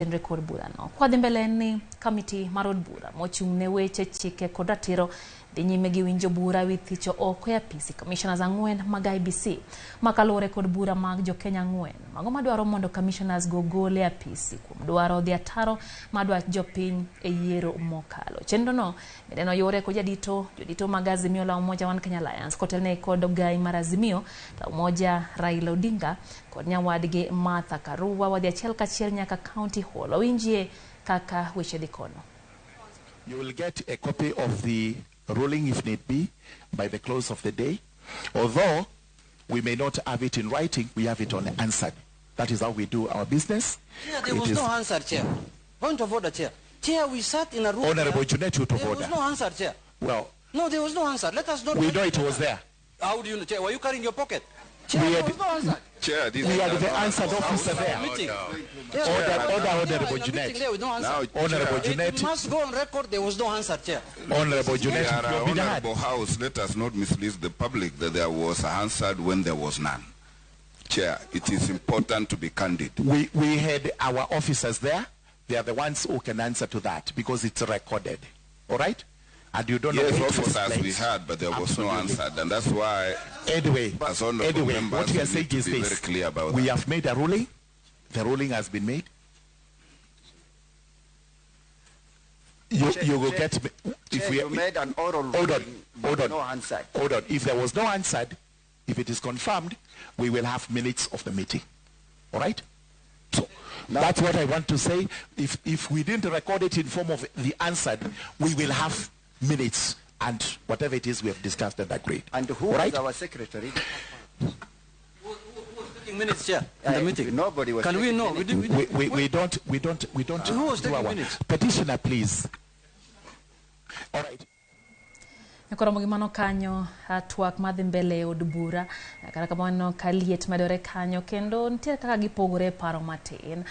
Rekod bura no. Kwa dhimbele ni kamiti marod bura mochung' ne weche chike kod ratiro dhi nyime gi winjo bura wi thicho oko ya IEBC komishonas 4 mag IEBC makalore kod bura mag jo Kenya 4 mago madwaro mondo komishonas go gole IEBC kuom dwaro dhi ataro madwa jopiny e yiero mokalo. Chenro no medeno yore ko jodito mag Azimio la Umoja One Kenya Alliance kotelne kod ogai mar Azimio la Umoja Raila Odinga kod nyawadgi Martha Karua wadhi achiel kachiel nyaka county hall winjie kaka weche dhi kono. You will get a copy of the ruling if need be by the close of the day. Although we may not have it in writing, we have it on answered. That is how we do our business. Yeah, there was no answer, Chair. Point of order, Chair. Chair, we sat in a room. Honorable Junet Mohamed. There was no answer, Chair. Well, no, there was no answer. Let us not. We know it was there. How do you know, Chair? Were you carrying your pocket? Chair, we there was no answer. Chair, we had the answered officer there. Honorable Junet. Honorable Junet. It must go on record. There was no answer, Chair. Honorable Junet. Honorable House, let us not mislead the public that there was answered when there was none. Chair, it is important to be candid. We had our officers there. They are the ones who can answer to that because it's recorded. All right? And you don't know officers we had, but there was no answer, and that's why. Anyway, what we are saying is this: very clear about we that. have made a ruling. The ruling has been made. You will get if we made an oral ruling. Hold on. No answer. Hold on. If there was no answer, if it is confirmed, we will have minutes of the meeting. All right? So that's what I want to say. If we didn't record it in form of the answered, we will have minutes and whatever it is we have discussed and agreed. And who was our secretary? Who was taking minutes, Chair, in the meeting? Nobody was. Can we know? We don't Who was taking minutes? Petitioner, please. All right. Ramogi mano kanyo twak madhi mbele od bura kata kamano kaliet medore kanyo kendo nitie kaka gipogore paro matin.